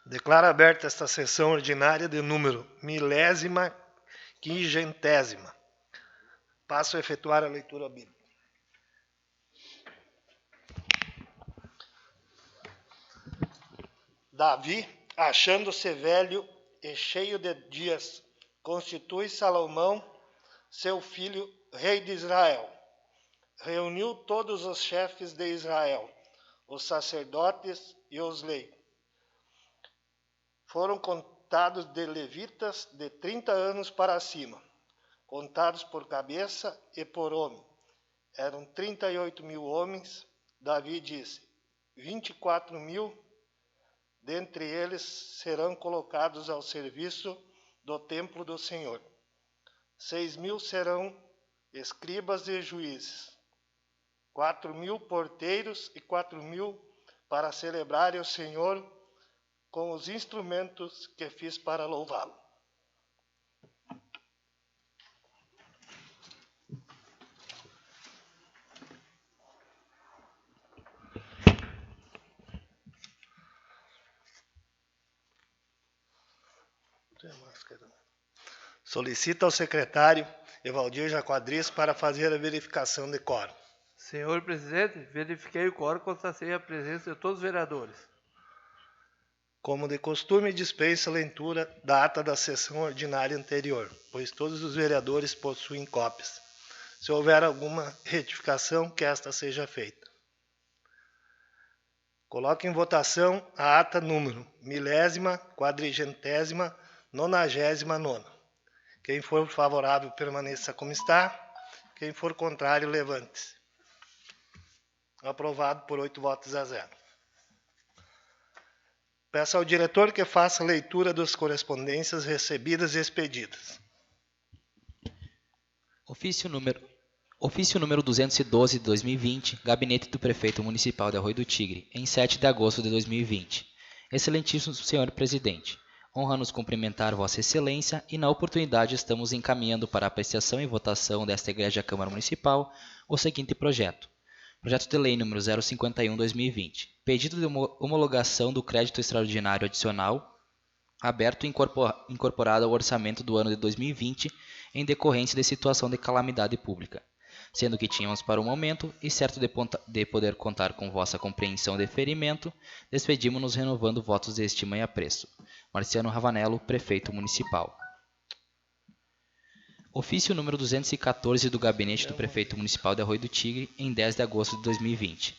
Declaro aberta esta sessão ordinária de número 1050. Passo a efetuar a leitura bíblica. Davi, achando-se velho e cheio de dias, constitui Salomão, seu filho, rei de Israel. Reuniu todos os chefes de Israel, os sacerdotes e os leigos. Foram contados de levitas de 30 anos para cima, contados por cabeça e por homem. Eram 38.000 homens. Davi disse: 24.000 dentre eles serão colocados ao serviço do templo do Senhor. 6.000 serão escribas e juízes. 4.000 porteiros e 4.000 para celebrarem o Senhor com os instrumentos que fiz para louvá-lo. Solicita ao secretário Evaldir Jaquadris para fazer a verificação de quórum. Senhor presidente, verifiquei o quórum e constatei a presença de todos os vereadores. Como de costume, dispensa a leitura da ata da sessão ordinária anterior, pois todos os vereadores possuem cópias. Se houver alguma retificação, que esta seja feita. Coloque em votação a ata número 1000/499. Quem for favorável, permaneça como está. Quem for contrário, levante-se. Aprovado por 8 votos a 0. Peço ao diretor que faça a leitura das correspondências recebidas e expedidas. Ofício número 212 de 2020, Gabinete do Prefeito Municipal de Arroio do Tigre, em 7 de agosto de 2020. Excelentíssimo Senhor Presidente, honra-nos cumprimentar Vossa Excelência e na oportunidade estamos encaminhando para apreciação e votação desta Igreja Câmara Municipal o seguinte projeto. Projeto de Lei número 051/2020. Pedido de homologação do crédito extraordinário adicional aberto e incorporado ao orçamento do ano de 2020 em decorrência de situação de calamidade pública. Sendo que tínhamos para o momento, e certo de poder contar com vossa compreensão e deferimento, despedimos-nos renovando votos de estima e apreço. Marciano Ravanello, Prefeito Municipal. Ofício número 214 do Gabinete do Prefeito Municipal de Arroio do Tigre, em 10 de agosto de 2020.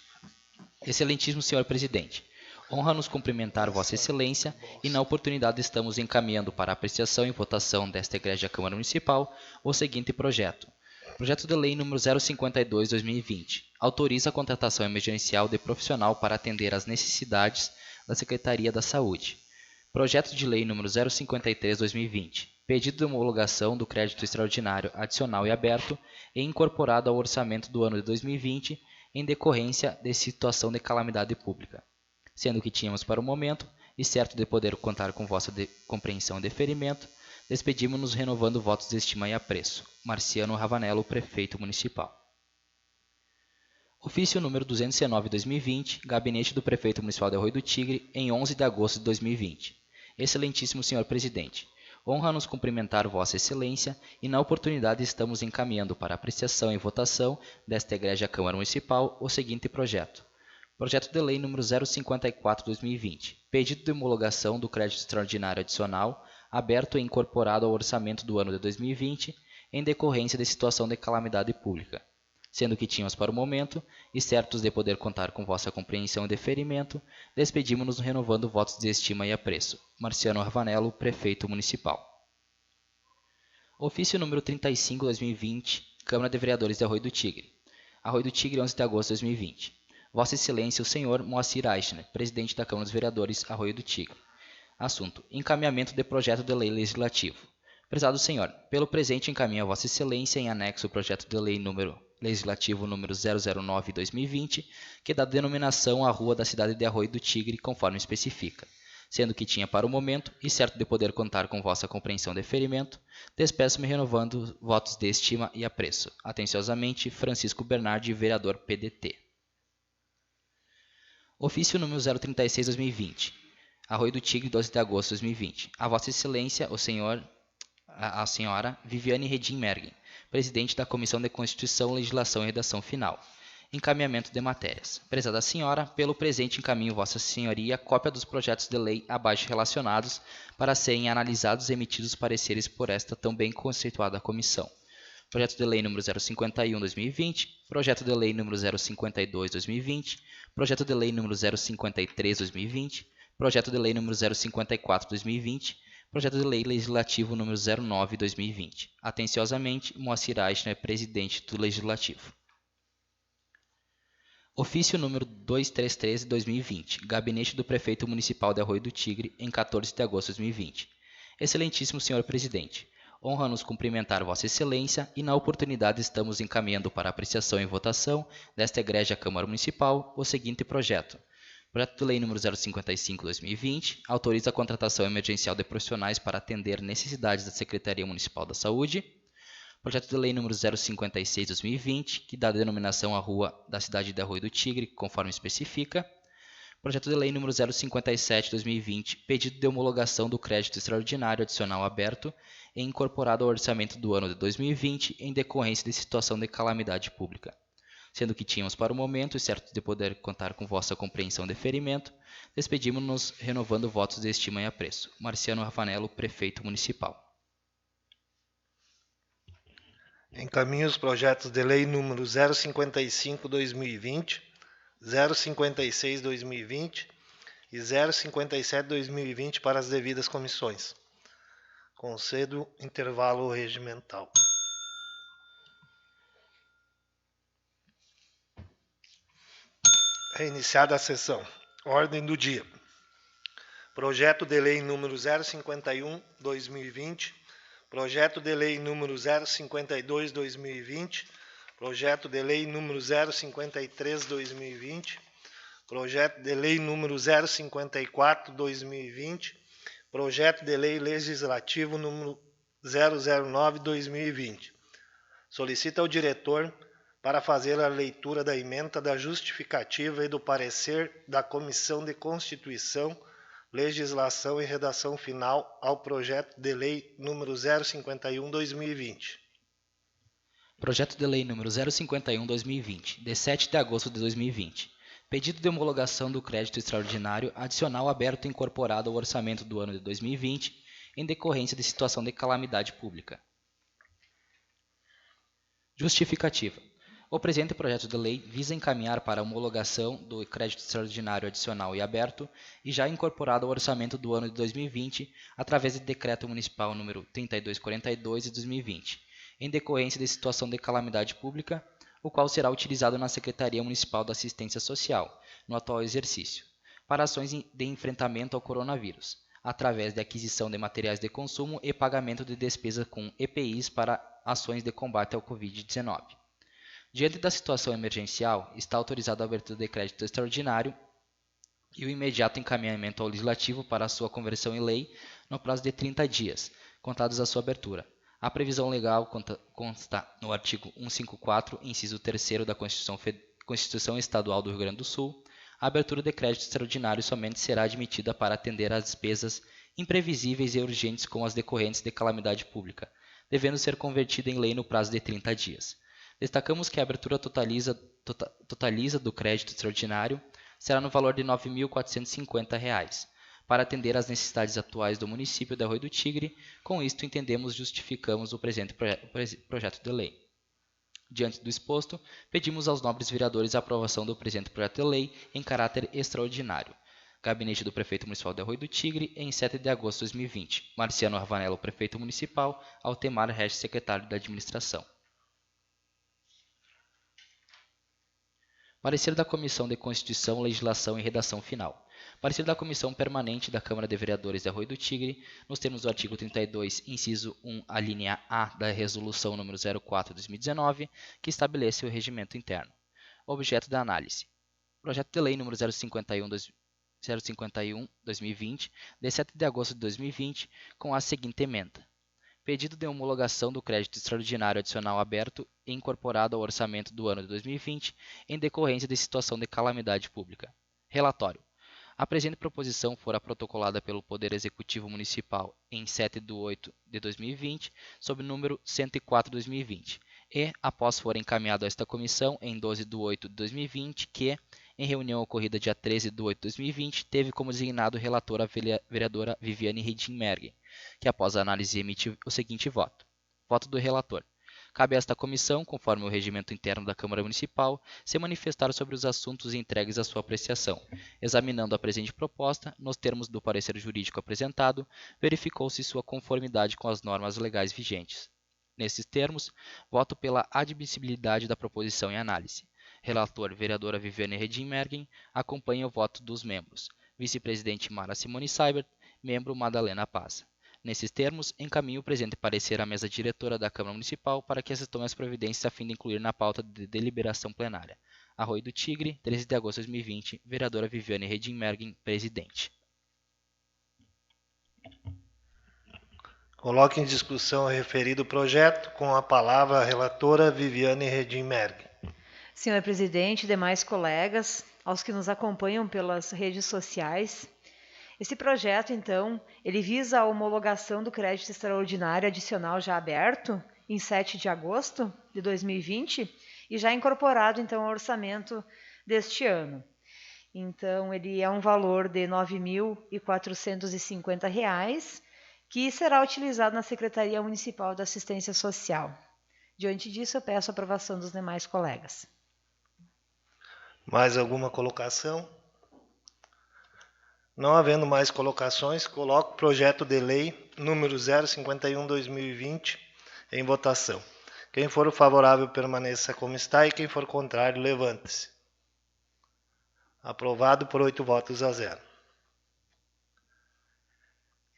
Excelentíssimo Senhor Presidente, honra-nos cumprimentar Vossa Excelência e na oportunidade estamos encaminhando para apreciação e votação desta Igreja Câmara Municipal o seguinte projeto. Projeto de Lei número 052/2020. Autoriza a contratação emergencial de profissional para atender às necessidades da Secretaria da Saúde. Projeto de Lei número 053/2020. Pedido de homologação do crédito extraordinário adicional e aberto e incorporado ao orçamento do ano de 2020 em decorrência de situação de calamidade pública. Sendo que tínhamos para o momento, e certo de poder contar com vossa compreensão e deferimento, despedimos-nos renovando votos de estima e apreço. Marciano Ravanello, Prefeito Municipal. Ofício número 219/2020, Gabinete do Prefeito Municipal de Arroio do Tigre, em 11 de agosto de 2020. Excelentíssimo Senhor Presidente, honra-nos cumprimentar Vossa Excelência e na oportunidade estamos encaminhando para apreciação e votação desta Igreja Câmara Municipal o seguinte projeto. Projeto de Lei número 054/2020. Pedido de homologação do crédito extraordinário adicional aberto e incorporado ao orçamento do ano de 2020 em decorrência de situação de calamidade pública. Sendo que tínhamos para o momento, e certos de poder contar com vossa compreensão e deferimento, despedimos-nos renovando votos de estima e apreço. Marciano Ravanello, Prefeito Municipal. Ofício número 35/2020, Câmara de Vereadores de Arroio do Tigre. Arroio do Tigre, 11 de agosto de 2020. Vossa Excelência, o Senhor Moacir Eichner, Presidente da Câmara dos Vereadores, Arroio do Tigre. Assunto: encaminhamento de projeto de lei legislativo. Prezado Senhor, pelo presente encaminho a Vossa Excelência em anexo o projeto de lei legislativo número 009/2020, que dá denominação à rua da cidade de Arroio do Tigre, conforme especifica. Sendo que tinha para o momento, e certo de poder contar com vossa compreensão e deferimento, despeço-me renovando votos de estima e apreço. Atenciosamente, Francisco Bernardi, vereador PDT. Ofício número 036/2020. Arroio do Tigre, 12 de agosto de 2020. A Vossa Excelência, a Senhora Viviane Redin Mergen, Presidente da Comissão de Constituição, Legislação e Redação Final. Encaminhamento de matérias. Prezada Senhora, pelo presente encaminho Vossa Senhoria cópia dos projetos de lei abaixo relacionados para serem analisados e emitidos pareceres por esta tão bem conceituada comissão. Projeto de Lei número 051/2020, Projeto de Lei número 052/2020, Projeto de Lei número 053/2020, Projeto de Lei número 054/2020, Projeto de Lei Legislativo número 09/2020. Atenciosamente, Moacir Eichner, Presidente do Legislativo. Ofício número 233/2020, Gabinete do Prefeito Municipal de Arroio do Tigre, em 14 de agosto de 2020. Excelentíssimo Senhor Presidente, honra-nos cumprimentar Vossa Excelência e na oportunidade estamos encaminhando para apreciação e votação desta egrégia Câmara Municipal o seguinte projeto. Projeto de Lei número 055/2020 autoriza a contratação emergencial de profissionais para atender necessidades da Secretaria Municipal da Saúde. Projeto de Lei número 056/2020, que dá denominação à rua da cidade de Arroio do Tigre, conforme especifica. Projeto de Lei número 057/2020, pedido de homologação do crédito extraordinário adicional aberto e incorporado ao orçamento do ano de 2020 em decorrência de situação de calamidade pública. Sendo que tínhamos para o momento, e certo de poder contar com vossa compreensão e deferimento, despedimos-nos renovando votos de estima e apreço. Marciano Ravanello, Prefeito Municipal. Encaminho os projetos de lei número 055/2020, 056/2020 e 057/2020 para as devidas comissões. Concedo intervalo regimental. Reiniciada a sessão. Ordem do dia. Projeto de lei número 051/2020, Projeto de Lei número 052/2020, Projeto de Lei número 053/2020, Projeto de Lei número 054/2020, Projeto de Lei Legislativo número 009/2020. Solicita ao diretor para fazer a leitura da ementa da justificativa e do parecer da Comissão de Constituição, Legislação e Redação Final ao Projeto de Lei número 051/2020. Projeto de Lei número 051/2020, de 7 de agosto de 2020. Pedido de homologação do crédito extraordinário adicional aberto e incorporado ao orçamento do ano de 2020 em decorrência de situação de calamidade pública. Justificativa. O presente projeto de lei visa encaminhar para a homologação do crédito extraordinário adicional e aberto e já incorporado ao orçamento do ano de 2020 através de Decreto Municipal número 3242 de 2020, em decorrência de situação de calamidade pública, o qual será utilizado na Secretaria Municipal da Assistência Social, no atual exercício, para ações de enfrentamento ao coronavírus, através de aquisição de materiais de consumo e pagamento de despesas com EPIs para ações de combate ao Covid-19. Diante da situação emergencial, está autorizada a abertura de crédito extraordinário e o imediato encaminhamento ao Legislativo para a sua conversão em lei no prazo de 30 dias, contados da sua abertura. A previsão legal consta no artigo 154, inciso 3º da Constituição Estadual do Rio Grande do Sul. A abertura de crédito extraordinário somente será admitida para atender às despesas imprevisíveis e urgentes como as decorrentes de calamidade pública, devendo ser convertida em lei no prazo de 30 dias. Destacamos que a abertura totaliza do crédito extraordinário será no valor de R$ 9.450, para atender às necessidades atuais do município de Arroio do Tigre. Com isto, justificamos o presente projeto de lei. Diante do exposto, pedimos aos nobres vereadores a aprovação do presente projeto de lei em caráter extraordinário. Gabinete do Prefeito Municipal de Arroio do Tigre, em 7 de agosto de 2020. Marciano Ravanello, Prefeito Municipal. Altemar Regis, Secretário da Administração. Parecer da Comissão de Constituição, Legislação e Redação Final. Parecer da Comissão Permanente da Câmara de Vereadores de Arroio do Tigre, nos termos do artigo 32, inciso 1, a linha A da Resolução nº 04/2019, que estabelece o regimento interno. Objeto da análise. Projeto de Lei nº 051/2020, de 7 de agosto de 2020, com a seguinte emenda. Pedido de homologação do crédito extraordinário adicional aberto e incorporado ao orçamento do ano de 2020 em decorrência de situação de calamidade pública. Relatório. A presente proposição fora protocolada pelo Poder Executivo Municipal em 7/8/2020, sob o número 104/2020, e, após for encaminhado a esta comissão em 12/8/2020, que, em reunião ocorrida dia 13/8/2020, teve como designado relator a vereadora Viviane Reding-Mergen, que após a análise emite o seguinte voto. Voto do relator. Cabe a esta comissão, conforme o regimento interno da Câmara Municipal, se manifestar sobre os assuntos entregues à sua apreciação. Examinando a presente proposta, nos termos do parecer jurídico apresentado, verificou-se sua conformidade com as normas legais vigentes. Nesses termos, voto pela admissibilidade da proposição em análise. Relator, vereadora Viviane Reding-Mergen, acompanha o voto dos membros. Vice-presidente Mara Simone Seibert, membro Madalena Paz. Nesses termos, encaminho o presente parecer à mesa diretora da Câmara Municipal para que se tome as providências a fim de incluir na pauta de deliberação plenária. Arroio do Tigre, 13 de agosto de 2020, vereadora Viviane Reding-Mergen, presidente. Coloque em discussão o referido projeto com a palavra a relatora Viviane Reding-Mergen. Senhor presidente, demais colegas, aos que nos acompanham pelas redes sociais, esse projeto, então, ele visa a homologação do crédito extraordinário adicional já aberto em 7 de agosto de 2020 e já incorporado, então, ao orçamento deste ano. Então, ele é um valor de R$ 9.450, que será utilizado na Secretaria Municipal da Assistência Social. Diante disso, eu peço a aprovação dos demais colegas. Mais alguma colocação? Não havendo mais colocações, coloco o projeto de lei número 051/2020 em votação. Quem for favorável permaneça como está e quem for contrário levante-se. Aprovado por 8 votos a 0.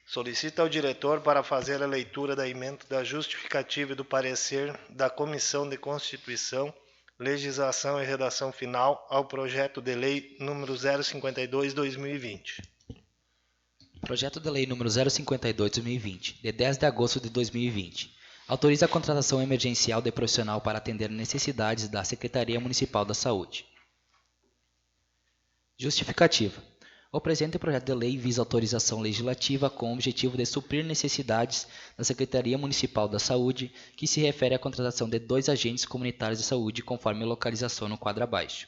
Solicito ao diretor para fazer a leitura da emenda da justificativa e do parecer da Comissão de Constituição, Legislação e Redação Final ao projeto de lei número 052/2020. Projeto de lei número 052/2020, de 10 de agosto de 2020. Autoriza a contratação emergencial de profissional para atender necessidades da Secretaria Municipal da Saúde. Justificativa. O presente projeto de lei visa autorização legislativa com o objetivo de suprir necessidades da Secretaria Municipal da Saúde, que se refere à contratação de 2 agentes comunitários de saúde, conforme localização no quadro abaixo.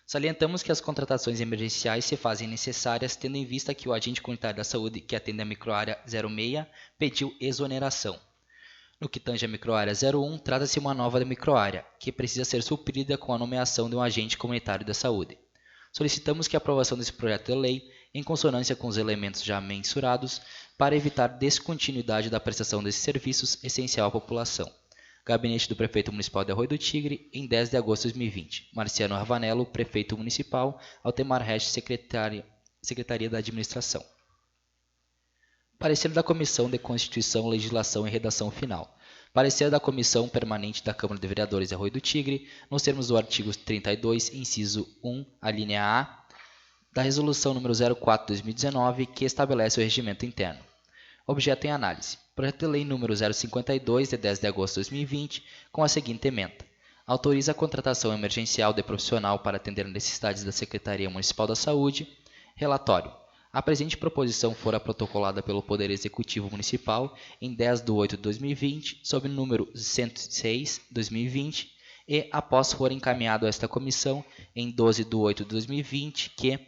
Salientamos que as contratações emergenciais se fazem necessárias tendo em vista que o agente comunitário da saúde que atende a microárea 06 pediu exoneração. No que tange a microárea 01, trata-se de uma nova microárea, que precisa ser suprida com a nomeação de um agente comunitário da saúde. Solicitamos que a aprovação desse projeto de lei, em consonância com os elementos já mensurados, para evitar descontinuidade da prestação desses serviços essencial à população. Gabinete do Prefeito Municipal de Arroio do Tigre, em 10 de agosto de 2020. Marciano Ravanello, Prefeito Municipal. Altemar Resch, Secretaria da Administração. Parecer da Comissão de Constituição, Legislação e Redação Final. Parecer da Comissão Permanente da Câmara de Vereadores de Arroio do Tigre, nos termos do artigo 32, inciso 1, a linha A, da Resolução número 04/2019, que estabelece o regimento interno. Objeto em análise. Projeto de Lei número 052, de 10 de agosto de 2020, com a seguinte emenda. Autoriza a contratação emergencial de profissional para atender necessidades da Secretaria Municipal da Saúde. Relatório. A presente proposição fora protocolada pelo Poder Executivo Municipal em 10/8/2020, sob o número 106/2020, e após for encaminhado a esta comissão em 12/8/2020, que,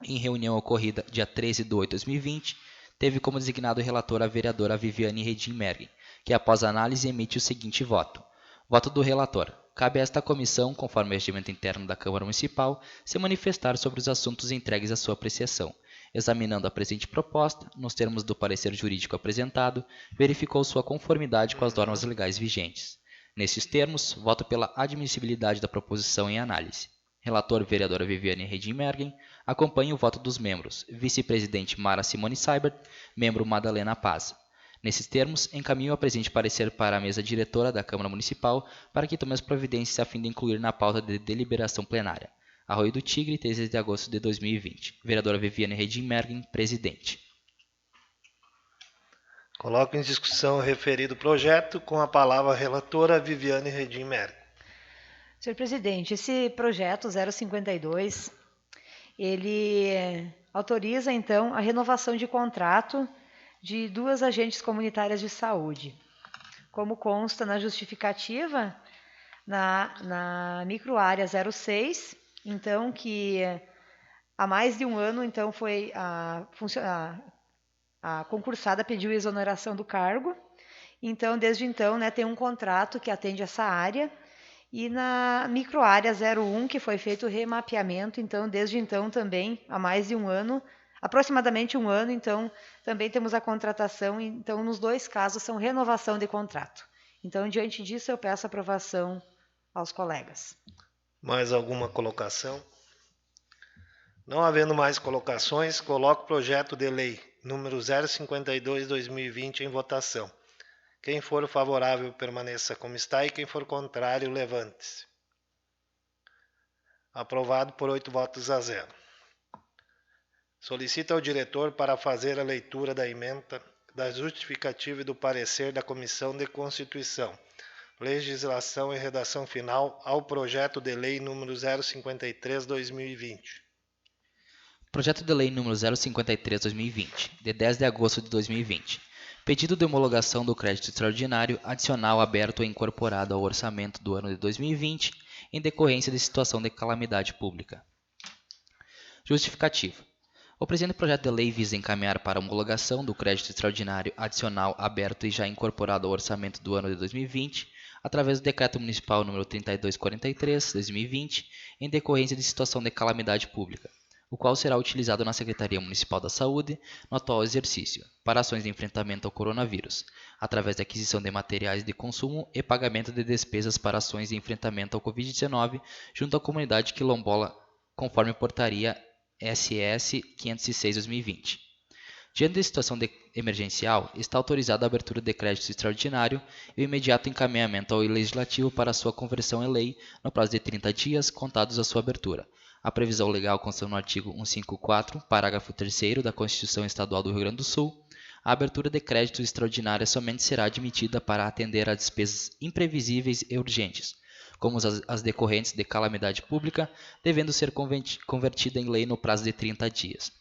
em reunião ocorrida dia 13/8/2020, teve como designado relator a vereadora Viviane Reding-Mergen, que após análise emite o seguinte voto. Voto do relator. Cabe a esta comissão, conforme o regimento interno da Câmara Municipal, se manifestar sobre os assuntos entregues à sua apreciação. Examinando a presente proposta, nos termos do parecer jurídico apresentado, verificou sua conformidade com as normas legais vigentes. Nesses termos, voto pela admissibilidade da proposição em análise. Relator vereadora Viviane Reding-Mergen, acompanha o voto dos membros. Vice-presidente Mara Simone Seibert, membro Madalena Paz. Nesses termos, encaminho a presente parecer para a mesa diretora da Câmara Municipal para que tome as providências a fim de incluir na pauta de deliberação plenária. Arroio do Tigre, 13 de agosto de 2020. Vereadora Viviane Reding-Mergen, presidente. Coloco em discussão o referido projeto com a palavra a relatora Viviane Reding-Mergen. Senhor presidente, esse projeto 052, ele autoriza, então, a renovação de contrato de 2 agentes comunitárias de saúde. Como consta na justificativa, na microárea 06, então, que há mais de um ano, então, foi a concursada pediu exoneração do cargo. Então, desde então, né, tem um contrato que atende essa área. E na microárea 01, que foi feito o remapeamento, então, desde então também, há mais de um ano, aproximadamente um ano, então, também temos a contratação. Então, nos 2 casos, são renovação de contrato. Então, diante disso, eu peço aprovação aos colegas. Mais alguma colocação? Não havendo mais colocações, coloco o projeto de lei número 052/2020 em votação. Quem for favorável, permaneça como está, e quem for contrário, levante-se. Aprovado por 8 votos a 0. Solicita ao diretor para fazer a leitura da emenda, da justificativa e do parecer da Comissão de Constituição, Legislação e Redação Final ao projeto de lei número 053/2020. Projeto de lei número 053/2020, de 10 de agosto de 2020. Pedido de homologação do crédito extraordinário adicional aberto e incorporado ao orçamento do ano de 2020 em decorrência de situação de calamidade pública. Justificativa. O presente projeto de lei visa encaminhar para a homologação do crédito extraordinário adicional aberto e já incorporado ao orçamento do ano de 2020, através do Decreto Municipal número 3243/2020, em decorrência de situação de calamidade pública, o qual será utilizado na Secretaria Municipal da Saúde no atual exercício, para ações de enfrentamento ao coronavírus, através da aquisição de materiais de consumo e pagamento de despesas para ações de enfrentamento ao Covid-19 junto à comunidade quilombola, conforme portaria SS 506/2020. Diante da situação emergencial, está autorizada a abertura de crédito extraordinário e o imediato encaminhamento ao Legislativo para sua conversão em lei no prazo de 30 dias, contados a sua abertura. A previsão legal consta no artigo 154, parágrafo 3º da Constituição Estadual do Rio Grande do Sul. A abertura de crédito extraordinário somente será admitida para atender a despesas imprevisíveis e urgentes, como as decorrentes de calamidade pública, devendo ser convertida em lei no prazo de 30 dias.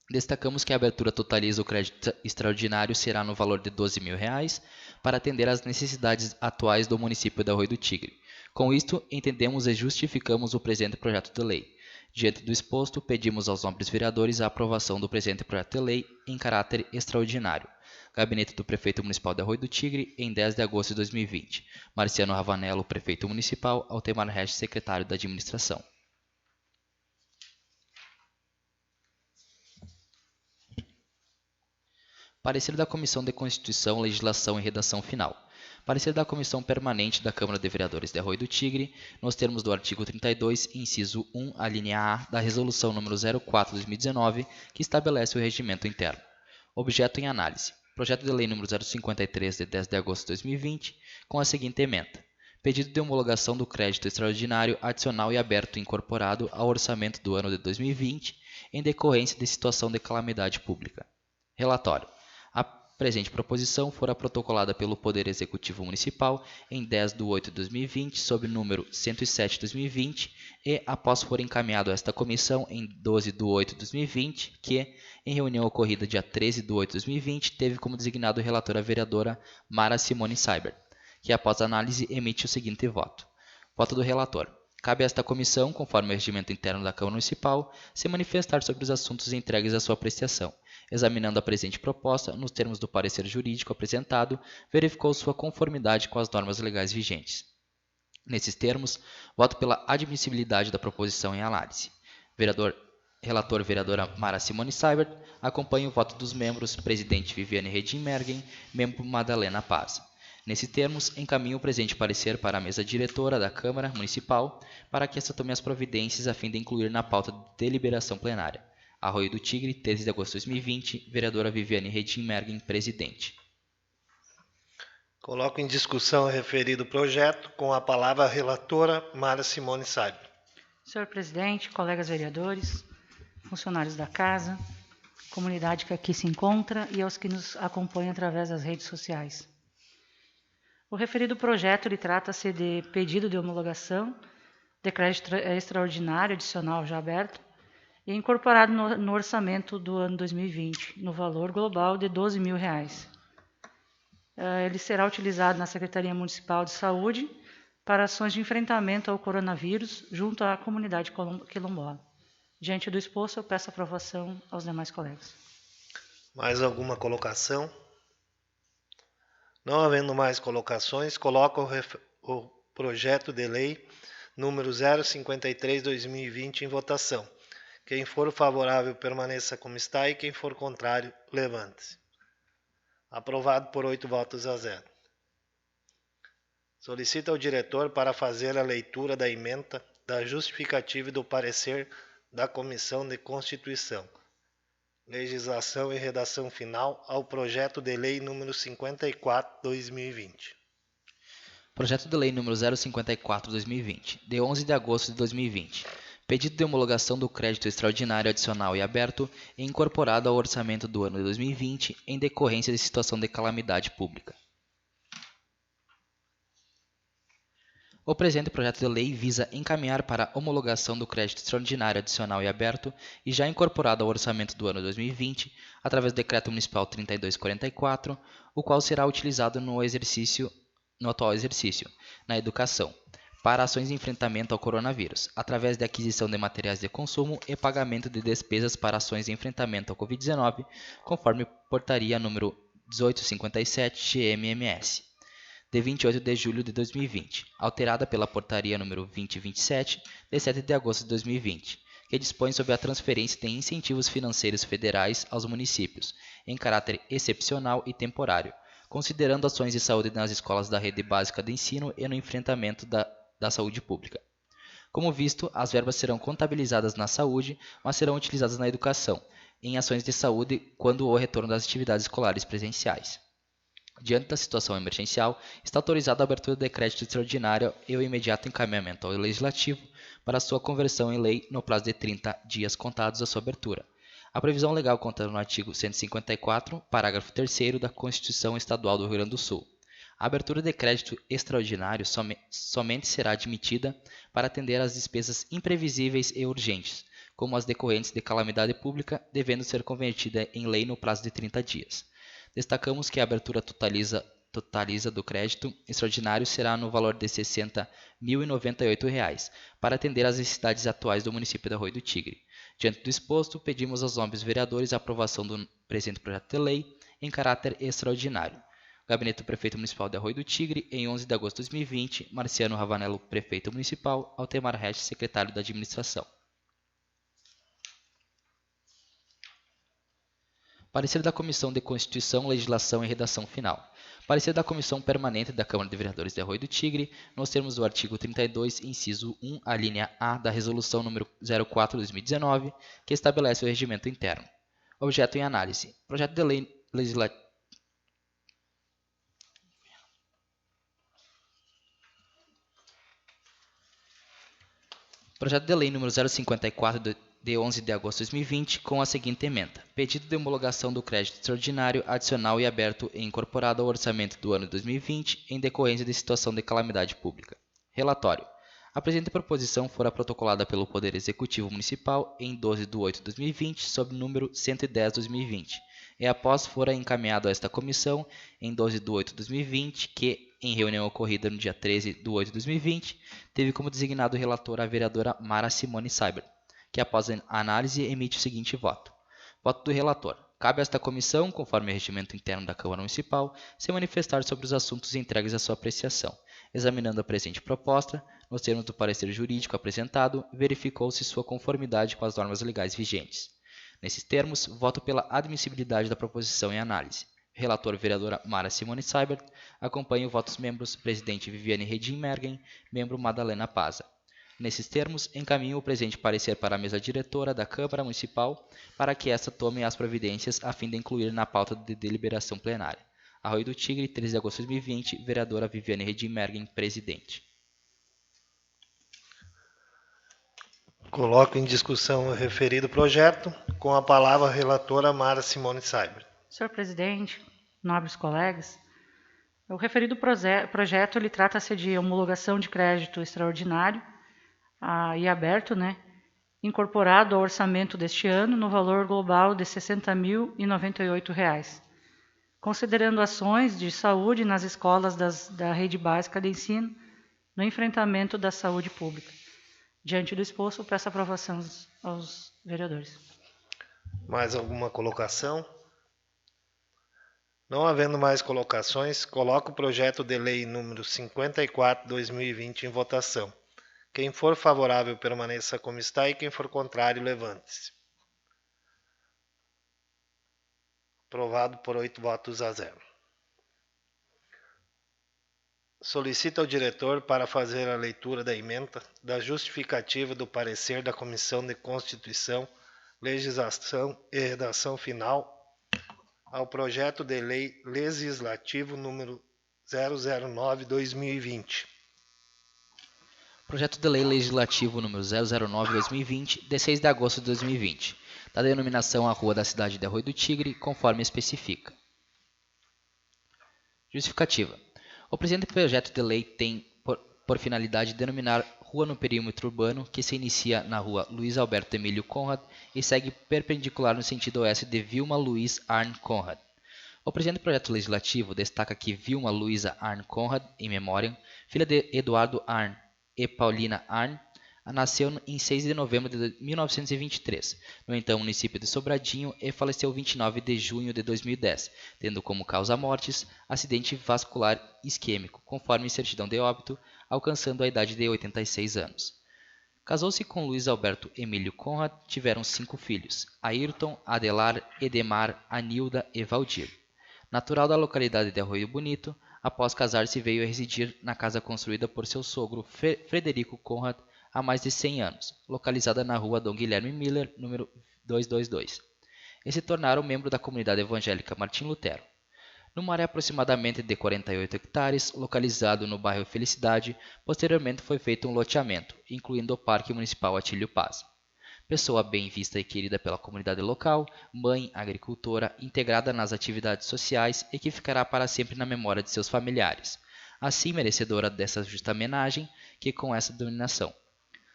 Destacamos que a abertura totaliza o crédito extraordinário será no valor de R$ 12.000 para atender às necessidades atuais do município de Arroio do Tigre. Com isto, entendemos e justificamos o presente projeto de lei. Diante do exposto, pedimos aos nobres vereadores a aprovação do presente projeto de lei em caráter extraordinário. Gabinete do Prefeito Municipal de Arroio do Tigre, em 10 de agosto de 2020. Marciano Ravanello, Prefeito Municipal. Altemar Regis, Secretário da Administração. Parecer da Comissão de Constituição, Legislação e Redação Final. Parecer da Comissão Permanente da Câmara de Vereadores de Arroio do Tigre, nos termos do artigo 32, inciso 1, a linha A da Resolução nº 04/2019, que estabelece o regimento interno. Objeto em análise. Projeto de Lei nº 053, de 10 de agosto de 2020, com a seguinte emenda. Pedido de homologação do crédito extraordinário adicional e aberto incorporado ao orçamento do ano de 2020, em decorrência de situação de calamidade pública. Relatório. A presente proposição fora protocolada pelo Poder Executivo Municipal em 10 de 8 de 2020, sob número 107 de 2020, e após for encaminhado a esta comissão em 12 de 8 de 2020, que, em reunião ocorrida dia 13 de 8 de 2020, teve como designado relatora a vereadora Mara Simone Seibert, que após análise emite o seguinte voto. Voto do relator. Cabe a esta comissão, conforme o regimento interno da Câmara Municipal, se manifestar sobre os assuntos entregues à sua apreciação. Examinando a presente proposta, nos termos do parecer jurídico apresentado, verificou sua conformidade com as normas legais vigentes. Nesses termos, voto pela admissibilidade da proposição em análise. Relator vereadora Mara Simone Seibert, acompanha o voto dos membros, presidente Viviane Redin-Mergen, membro Madalena Paz. Nesses termos, encaminho o presente parecer para a mesa diretora da Câmara Municipal para que esta tome as providências a fim de incluir na pauta de deliberação plenária. Arroio do Tigre, 13 de agosto de 2020, vereadora Viviane Redin-Mergen, presidente. Coloco em discussão o referido projeto, com a palavra a relatora Mara Simone Seibert. Senhor presidente, colegas vereadores, funcionários da casa, comunidade que aqui se encontra e aos que nos acompanham através das redes sociais. O referido projeto trata-se de pedido de homologação de crédito extraordinário adicional já aberto e incorporado no orçamento do ano 2020, no valor global de R$ 12.000. Ele será utilizado na Secretaria Municipal de Saúde para ações de enfrentamento ao coronavírus junto à comunidade quilombola. Diante do exposto, eu peço aprovação aos demais colegas. Mais alguma colocação? Não havendo mais colocações, coloco o projeto de lei número 053/2020 em votação. Quem for favorável, permaneça como está, e quem for contrário, levante-se. Aprovado por 8 votos a 0. Solicito ao diretor para fazer a leitura da ementa, da justificativa e do parecer da Comissão de Constituição, Legislação e Redação Final ao projeto de lei número 54/2020. Projeto de lei número 054/2020, de 11 de agosto de 2020. Pedido de homologação do crédito extraordinário adicional e aberto e incorporado ao orçamento do ano de 2020 em decorrência de situação de calamidade pública. O presente projeto de lei visa encaminhar para a homologação do crédito extraordinário adicional e aberto e já incorporado ao orçamento do ano 2020, através do Decreto Municipal 3244, o qual será utilizado no atual exercício, na educação, para ações de enfrentamento ao coronavírus, através da aquisição de materiais de consumo e pagamento de despesas para ações de enfrentamento ao Covid-19, conforme portaria número 1857/GMMS, de 28 de julho de 2020, alterada pela portaria número 2027, de 7 de agosto de 2020, que dispõe sobre a transferência de incentivos financeiros federais aos municípios, em caráter excepcional e temporário, considerando ações de saúde nas escolas da rede básica de ensino e no enfrentamento da saúde pública. Como visto, as verbas serão contabilizadas na saúde, mas serão utilizadas na educação, em ações de saúde quando o retorno das atividades escolares presenciais. Diante da situação emergencial, está autorizada a abertura de crédito extraordinário e o imediato encaminhamento ao Legislativo para sua conversão em lei no prazo de 30 dias contados da sua abertura. A previsão legal consta no artigo 154, parágrafo 3º da Constituição Estadual do Rio Grande do Sul. A abertura de crédito extraordinário somente será admitida para atender às despesas imprevisíveis e urgentes, como as decorrentes de calamidade pública, devendo ser convertida em lei no prazo de 30 dias. Destacamos que a abertura totaliza do crédito extraordinário será no valor de R$ 60.098, para atender às necessidades atuais do município de Arroio do Tigre. Diante do exposto, pedimos aos nobres vereadores a aprovação do presente projeto de lei em caráter extraordinário. Gabinete do Prefeito Municipal de Arroio do Tigre, em 11 de agosto de 2020, Marciano Ravanello, Prefeito Municipal, Altemar Resch, Secretário da Administração. Parecer da Comissão de Constituição, Legislação e Redação Final. Parecer da Comissão Permanente da Câmara de Vereadores de Arroio do Tigre, nos termos do artigo 32, inciso 1, a linha A da Resolução número 04/2019, que estabelece o regimento interno. Objeto em análise. Projeto de lei legislativo. Projeto de lei número 054 de 11 de agosto de 2020, com a seguinte emenda: pedido de homologação do crédito extraordinário, adicional e aberto e incorporado ao orçamento do ano de 2020, em decorrência de situação de calamidade pública. Relatório. A presente proposição fora protocolada pelo Poder Executivo Municipal em 12 de 8 de 2020, sob o número 110 de 2020, e após fora encaminhado a esta comissão em 12 de 8 de 2020, que, em reunião ocorrida no dia 13 de 8 de 2020, teve como designado relator a vereadora Mara Simone Seibert, que após a análise emite o seguinte voto. Voto do relator. Cabe a esta comissão, conforme o regimento interno da Câmara Municipal, se manifestar sobre os assuntos entregues à sua apreciação. Examinando a presente proposta, nos termos do parecer jurídico apresentado, verificou-se sua conformidade com as normas legais vigentes. Nesses termos, voto pela admissibilidade da proposição em análise. Relator vereadora Mara Simone Seibert. Acompanha o voto dos membros presidente Viviane Redim Mergen, membro Madalena Paza. Nesses termos, encaminho o presente parecer para a mesa diretora da Câmara Municipal para que esta tome as providências a fim de incluir na pauta de deliberação plenária. Arroio do Tigre, 13 de agosto de 2020, vereadora Viviane Redim Mergen, presidente. Coloco em discussão o referido projeto, com a palavra a relatora Mara Simone Seibert. Senhor presidente, nobres colegas, o referido projeto trata-se de homologação de crédito extraordinário e aberto, incorporado ao orçamento deste ano no valor global de R$ 60.098, considerando ações de saúde nas escolas da rede básica de ensino no enfrentamento da saúde pública. Diante do exposto, peço aprovação aos vereadores. Mais alguma colocação? Não havendo mais colocações, coloco o projeto de lei número 54/2020 em votação. Quem for favorável permaneça como está e quem for contrário levante-se. Aprovado por 8 votos a 0. Solicito ao diretor para fazer a leitura da emenda da justificativa do parecer da Comissão de Constituição, Legislação e Redação Final ao projeto de lei legislativo número 009/2020. Projeto de lei legislativo número 009/2020, de 6 de agosto de 2020, da denominação à Rua da Cidade de Arroio do Tigre, conforme especifica. Justificativa. O presente projeto de lei tem por finalidade denominar rua no perímetro urbano que se inicia na rua Luiz Alberto Emílio Conrad e segue perpendicular no sentido oeste de Vilma Luiz Arn Conrad. O presente projeto legislativo destaca que Vilma Luiza Arn Conrad, em memória, filha de Eduardo Arn e Paulina Arn, nasceu em 6 de novembro de 1923, no então município de Sobradinho, e faleceu 29 de junho de 2010, tendo como causa mortes acidente vascular isquêmico, conforme certidão de óbito, alcançando a idade de 86 anos. Casou-se com Luiz Alberto Emílio Conrad, tiveram 5 filhos, Ayrton, Adelar, Edemar, Anilda e Valdir. Natural da localidade de Arroio Bonito, após casar-se veio a residir na casa construída por seu sogro Frederico Conrad há mais de 100 anos, localizada na rua Dom Guilherme Miller, número 222, e se tornaram membro da comunidade evangélica Martim Lutero. Numa área aproximadamente de 48 hectares, localizado no bairro Felicidade, posteriormente foi feito um loteamento, incluindo o Parque Municipal Atílio Paz. Pessoa bem vista e querida pela comunidade local, mãe, agricultora, integrada nas atividades sociais e que ficará para sempre na memória de seus familiares. Assim merecedora dessa justa homenagem que com essa denominação.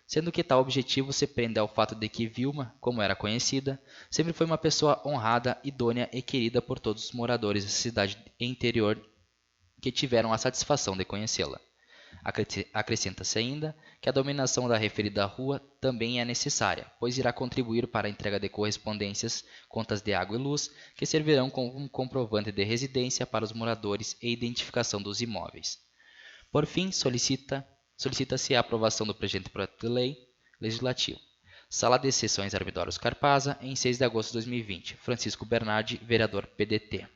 Sendo que tal objetivo se prende ao fato de que Vilma, como era conhecida, sempre foi uma pessoa honrada, idônea e querida por todos os moradores da cidade e interior que tiveram a satisfação de conhecê-la. Acrescenta-se ainda que a dominação da referida rua também é necessária, pois irá contribuir para a entrega de correspondências, contas de água e luz, que servirão como um comprovante de residência para os moradores e identificação dos imóveis. Por fim, solicita-se a aprovação do presente projeto de lei legislativo. Sala de Sessões Armidórios Carpaza, em 6 de agosto de 2020. Francisco Bernardi, vereador PDT.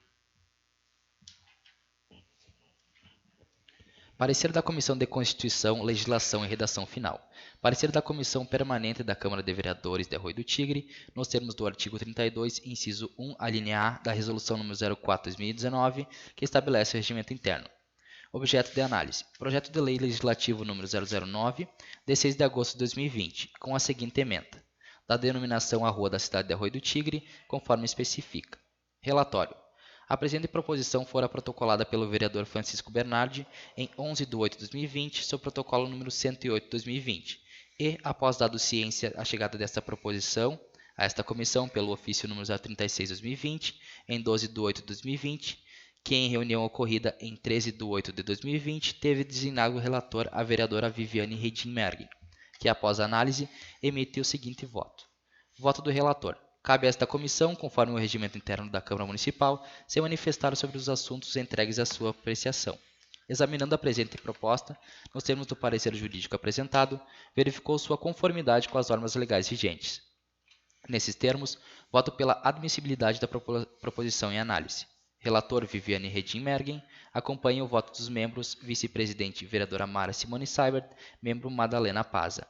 Parecer da Comissão de Constituição, Legislação e Redação Final. Parecer da Comissão Permanente da Câmara de Vereadores de Arroio do Tigre, nos termos do artigo 32, inciso 1, alínea A, da Resolução nº 04/2019, que estabelece o regimento interno. Objeto de análise. Projeto de Lei Legislativo número 009, de 6 de agosto de 2020, com a seguinte emenda. Da denominação à Rua da Cidade de Arroio do Tigre, conforme especifica. Relatório. A presente proposição fora protocolada pelo vereador Francisco Bernardi em 11 de 8 de 2020, sob protocolo número 108 de 2020, e, após dado ciência a chegada desta proposição a esta comissão pelo ofício número 036 de 2020, em 12 de 8 de 2020, que em reunião ocorrida em 13 de 8 de 2020 teve designado o relator a vereadora Viviane Redin-Mergui, que após análise emitiu o seguinte voto. Voto do relator. Cabe a esta comissão, conforme o regimento interno da Câmara Municipal, se manifestar sobre os assuntos entregues à sua apreciação. Examinando a presente proposta, nos termos do parecer jurídico apresentado, verificou sua conformidade com as normas legais vigentes. Nesses termos, voto pela admissibilidade da proposição em análise. Relator Viviane Redin-Mergui, acompanha o voto dos membros, vice-presidente vereadora Mara Simone Seibert, membro Madalena Paza.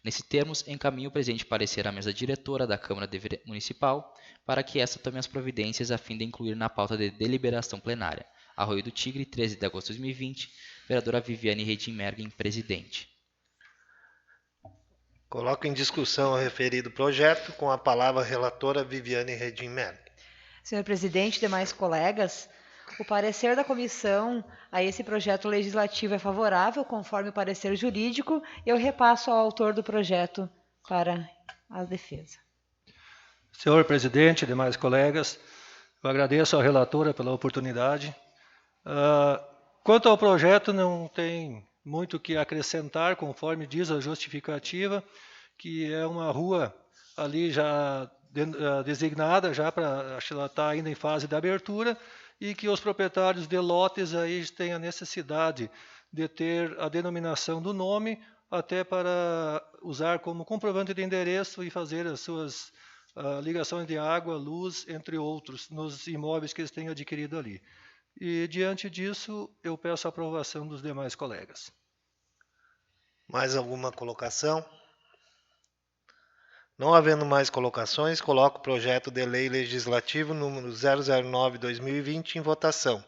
Nesses termos, encaminho o presente parecer à mesa diretora da Câmara Municipal para que esta tome as providências a fim de incluir na pauta de deliberação plenária. Arroio do Tigre, 13 de agosto de 2020, vereadora Viviane Redin-Mergui, presidente. Coloco em discussão o referido projeto com a palavra a relatora Viviane Redin-Mergui. Senhor presidente e demais colegas, o parecer da comissão a esse projeto legislativo é favorável, conforme o parecer jurídico. Eu repasso ao autor do projeto para a defesa. Senhor presidente, demais colegas, eu agradeço à relatora pela oportunidade. Quanto ao projeto, não tem muito o que acrescentar, conforme diz a justificativa, que é uma rua ali já designada, já para, acho que ela está ainda em fase de abertura, e que os proprietários de lotes aí têm a necessidade de ter a denominação do nome, até para usar como comprovante de endereço e fazer as suas ligações de água, luz, entre outros, nos imóveis que eles têm adquirido ali. E, diante disso, eu peço a aprovação dos demais colegas. Mais alguma colocação? Não havendo mais colocações, coloco o projeto de lei legislativo número 009/2020 em votação.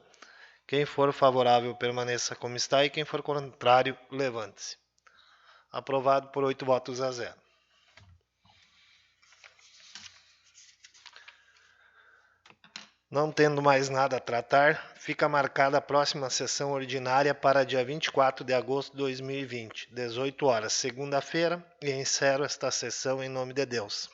Quem for favorável, permaneça como está, e quem for contrário, levante-se. Aprovado por 8 votos a 0. Não tendo mais nada a tratar, fica marcada a próxima sessão ordinária para dia 24 de agosto de 2020, 18 horas, segunda-feira, e encerro esta sessão em nome de Deus.